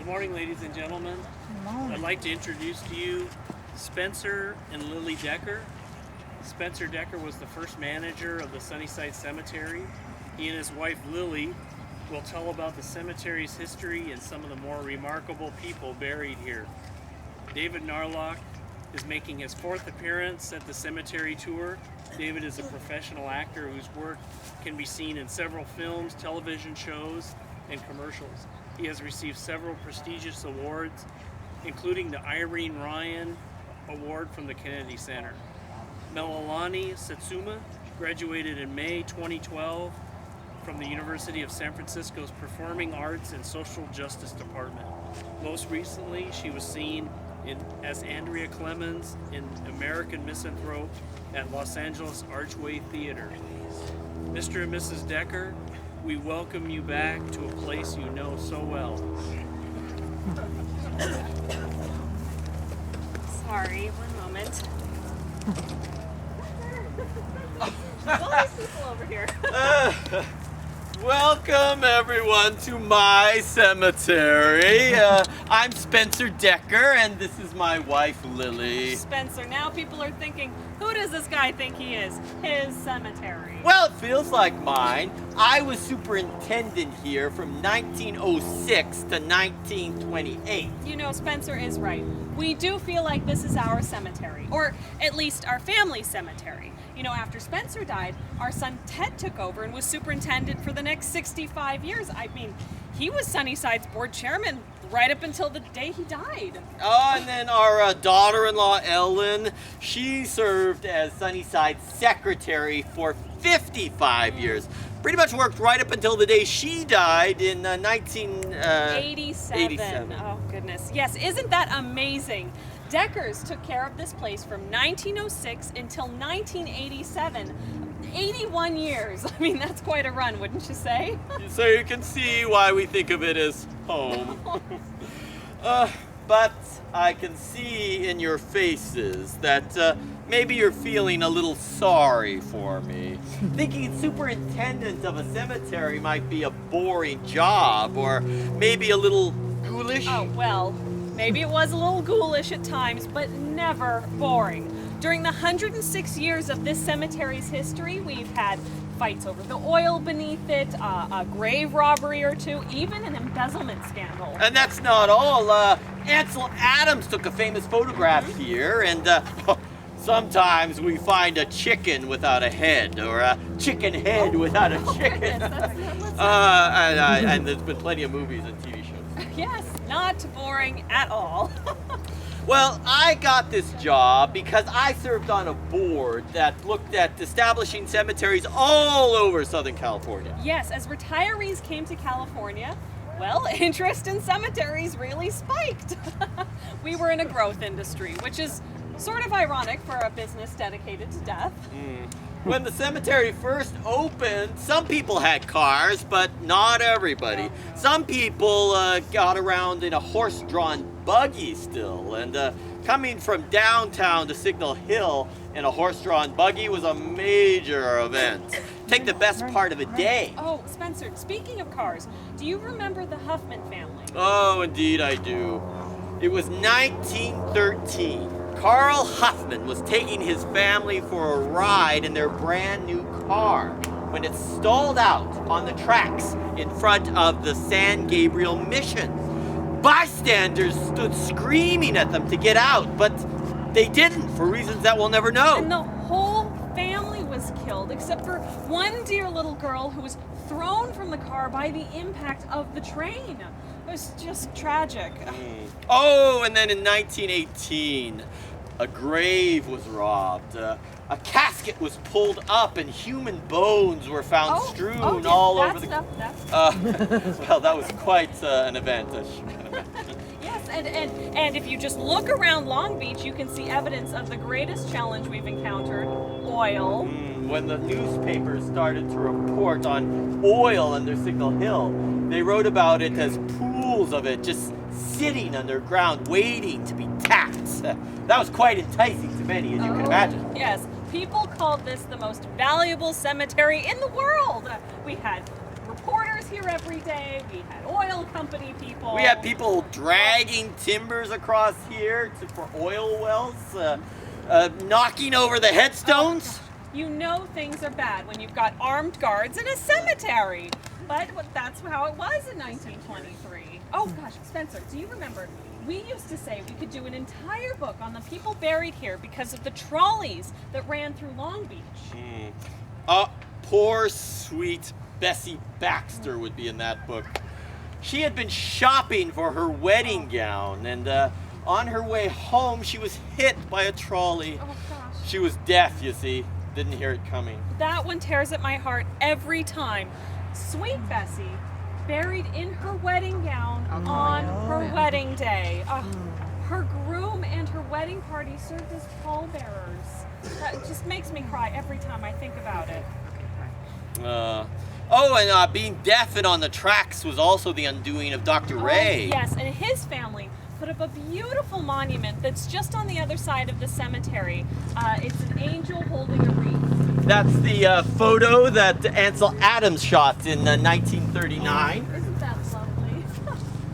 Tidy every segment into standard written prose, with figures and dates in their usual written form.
Good morning, ladies and gentlemen. I'd like to introduce to you Spencer and Lillie Decker. Spencer Decker was the first manager of the Sunnyside Cemetery. He and his wife Lillie will tell about the cemetery's history and some of the more remarkable people buried here. David Narloch is making his fourth appearance at the cemetery tour. David is a professional actor whose work can be seen in several films, television shows, and commercials. He has received several prestigious awards, including the Irene Ryan Award from the Kennedy Center. Melelani Satsuma graduated in May 2012 from the University of San Francisco's Performing Arts and Social Justice Department. Most recently, she was seen as Andrea Clemens in American Misanthrope at Los Angeles Archway Theater. Mr. and Mrs. Decker, we welcome you back to a place you know so well. Sorry, one moment. All these people over here. Welcome everyone to my cemetery. I'm Spencer Decker and this is my wife Lillie. Spencer, now people are thinking, who does this guy think he is? His cemetery. Well, it feels like mine. I was superintendent here from 1906 to 1928. You know, Spencer is right. We do feel like this is our cemetery, or at least our family cemetery. You know, after Spencer died, our son Ted took over and was superintendent for the next 65 years. I mean, he was Sunnyside's board chairman right up until the day he died. Oh, and then our daughter-in-law Ellen, she served as Sunnyside's secretary for 55 years. Pretty much worked right up until the day she died in 1987. Oh, goodness. Yes, isn't that amazing? Deckers took care of this place from 1906 until 1987. 81 years. I mean, that's quite a run, wouldn't you say? So you can see why we think of it as home. But I can see in your faces that maybe you're feeling a little sorry for me. Thinking superintendent of a cemetery might be a boring job, or maybe a little ghoulish. Oh, well, maybe it was a little ghoulish at times, but never boring. During the 106 years of this cemetery's history, we've had fights over the oil beneath it, a grave robbery or two, even an embezzlement scandal. And that's not all. Ansel Adams took a famous photograph here, and sometimes we find a chicken without a head, or a chicken head without a chicken. And there's been plenty of movies and TV shows. Yes, not boring at all. Well, I got this job because I served on a board that looked at establishing cemeteries all over Southern California. Yes, as retirees came to California, well, interest in cemeteries really spiked. We were in a growth industry, which is sort of ironic for a business dedicated to death. When the cemetery first opened, some people had cars, but not everybody. Some people got around in a horse-drawn buggy still, and coming from downtown to Signal Hill in a horse-drawn buggy was a major event. Take the best part of a day. Oh, Spencer, speaking of cars, do you remember the Huffman family? Oh, indeed I do. It was 1913. Carl Huffman was taking his family for a ride in their brand new car when it stalled out on the tracks in front of the San Gabriel Mission. Bystanders stood screaming at them to get out, but they didn't for reasons that we'll never know. And the whole family was killed, except for one dear little girl who was thrown from the car by the impact of the train. It was just tragic. Oh, and then in 1918, a grave was robbed. A casket was pulled up and human bones were found strewn all over the... Well, that was quite an event, as you can imagine. Yes, and if you just look around Long Beach, you can see evidence of the greatest challenge we've encountered, oil. When the newspapers started to report on oil under Signal Hill, they wrote about it as pools of it just sitting underground waiting to be tapped. That was quite enticing to many, as you can imagine. Yes, people called this the most valuable cemetery in the world. We had reporters here every day. We had oil company people. We had people dragging timbers across here for oil wells, knocking over the headstones. You know things are bad when you've got armed guards in a cemetery. But that's how it was in 1923. Oh gosh, Spencer, do you remember? We used to say we could do an entire book on the people buried here because of the trolleys that ran through Long Beach. Poor sweet Bessie Baxter would be in that book. She had been shopping for her wedding gown, and on her way home she was hit by a trolley. Oh gosh. She was deaf, you see. Didn't hear it coming. That one tears at my heart every time. Sweet Bessie, buried in her wedding gown on her wedding day. Her groom and her wedding party served as pallbearers. That just makes me cry every time I think about it. And being deaf and on the tracks was also the undoing of Dr. Ray. Yes, and his family put up a beautiful monument that's just on the other side of the cemetery. It's an angel holding a wreath. That's the photo that Ansel Adams shot in 1939. Isn't that lovely?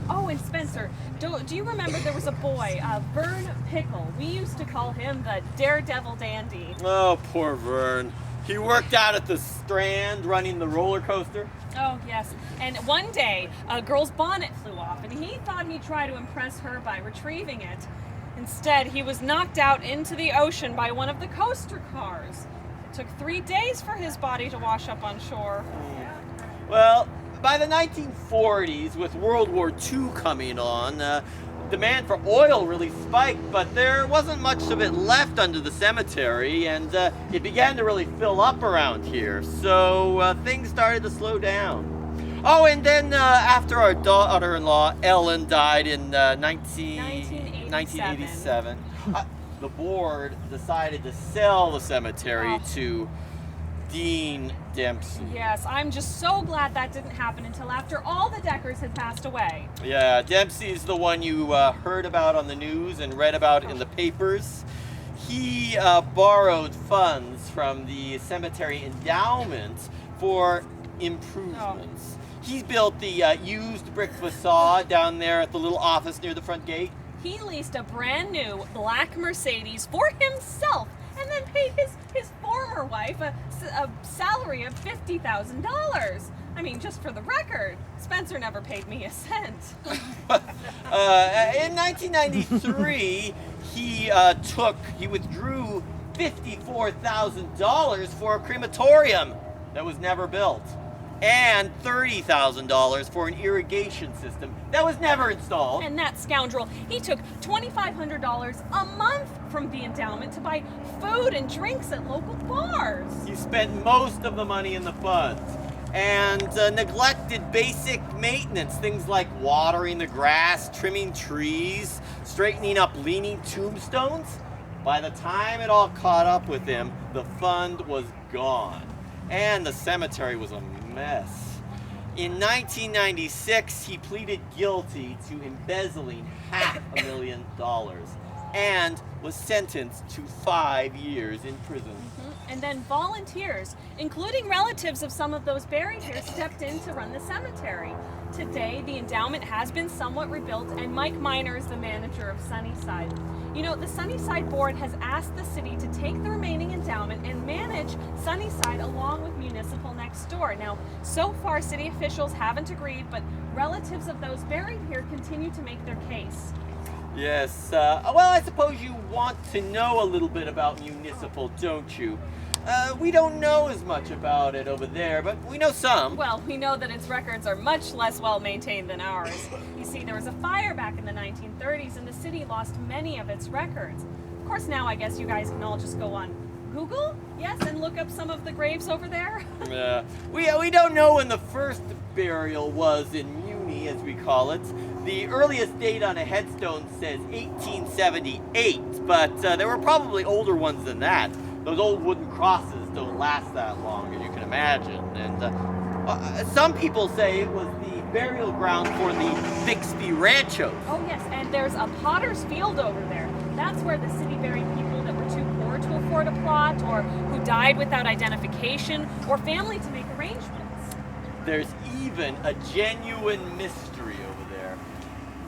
Oh, and Spencer, do you remember there was a boy, Vern Pickle? We used to call him the Daredevil Dandy. Oh, poor Vern. He worked out at the Strand running the roller coaster. Oh, yes. And one day, a girl's bonnet flew off, and he thought he'd try to impress her by retrieving it. Instead, he was knocked out into the ocean by one of the coaster cars. It took 3 days for his body to wash up on shore. Well, by the 1940s, with World War II coming on, demand for oil really spiked, but there wasn't much of it left under the cemetery, and it began to really fill up around here. So things started to slow down. Oh, and then after our daughter-in-law Ellen died in 1987, the board decided to sell the cemetery to Dean Dempsey. Yes, I'm just so glad that didn't happen until after all the Deckers had passed away. Yeah, Dempsey's the one you heard about on the news and read about in the papers. He borrowed funds from the cemetery endowment for improvements. He built the used brick facade down there at the little office near the front gate. He leased a brand new black Mercedes for himself and then paid his former wife a salary of $50,000. I mean, just for the record, Spencer never paid me a cent. In 1993, he withdrew $54,000 for a crematorium that was never built, and $30,000 for an irrigation system that was never installed. And that scoundrel, he took $2,500 a month from the endowment to buy food and drinks at local bars. He spent most of the money in the funds and neglected basic maintenance, things like watering the grass, trimming trees, straightening up leaning tombstones. By the time it all caught up with him, the fund was gone, and the cemetery was a mess. In 1996, he pleaded guilty to embezzling $500,000 and was sentenced to 5 years in prison. And then volunteers, including relatives of some of those buried here, stepped in to run the cemetery. Today, the endowment has been somewhat rebuilt, and Mike Miner is the manager of Sunnyside. You know, the Sunnyside board has asked the city to take the remaining endowment and manage Sunnyside along with municipal next door. Now, so far, city officials haven't agreed, but relatives of those buried here continue to make their case. Yes, well, I suppose you want to know a little bit about municipal, don't you? We don't know as much about it over there, but we know some. Well, we know that its records are much less well maintained than ours. You see, there was a fire back in the 1930s, and the city lost many of its records. Of course, now I guess you guys can all just go on Google, yes, and look up some of the graves over there. Yeah, we don't know when the first burial was in Muni, as we call it. The earliest date on a headstone says 1878, but there were probably older ones than that. Those old wooden crosses don't last that long, as you can imagine. And some people say it was the burial ground for the Bixby Ranchos. Oh yes, and there's a potter's field over there. That's where the city buried people that were too poor to afford a plot, or who died without identification, or family to make arrangements. There's even a genuine mystery over there.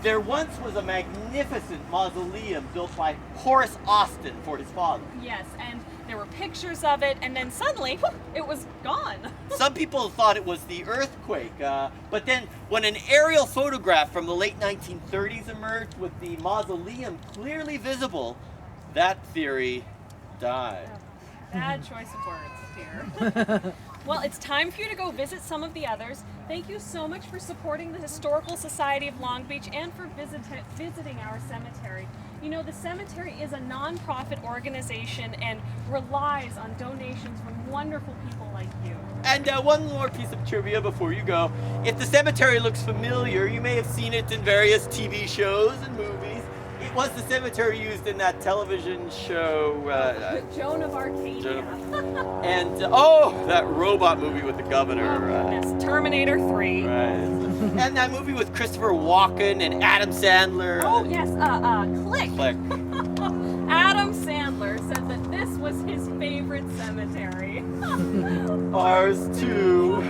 There once was a magnificent mausoleum built by Horace Austin for his father. Yes, and there were pictures of it, and then suddenly, whoop, it was gone. Some people thought it was the earthquake, but then when an aerial photograph from the late 1930s emerged with the mausoleum clearly visible, that theory died. Bad choice of words, dear. Well, it's time for you to go visit some of the others. Thank you so much for supporting the Historical Society of Long Beach and for visiting our cemetery. You know, the cemetery is a non-profit organization and relies on donations from wonderful people like you. And one more piece of trivia before you go. If the cemetery looks familiar, you may have seen it in various TV shows and movies. It was the cemetery used in that television show. Joan of Arcadia. And, oh, that robot movie with the governor. Oh, goodness. Terminator 3. Right. And that movie with Christopher Walken and Adam Sandler. Oh, yes, Click. Click. Adam Sandler said that this was his favorite cemetery. Ours too.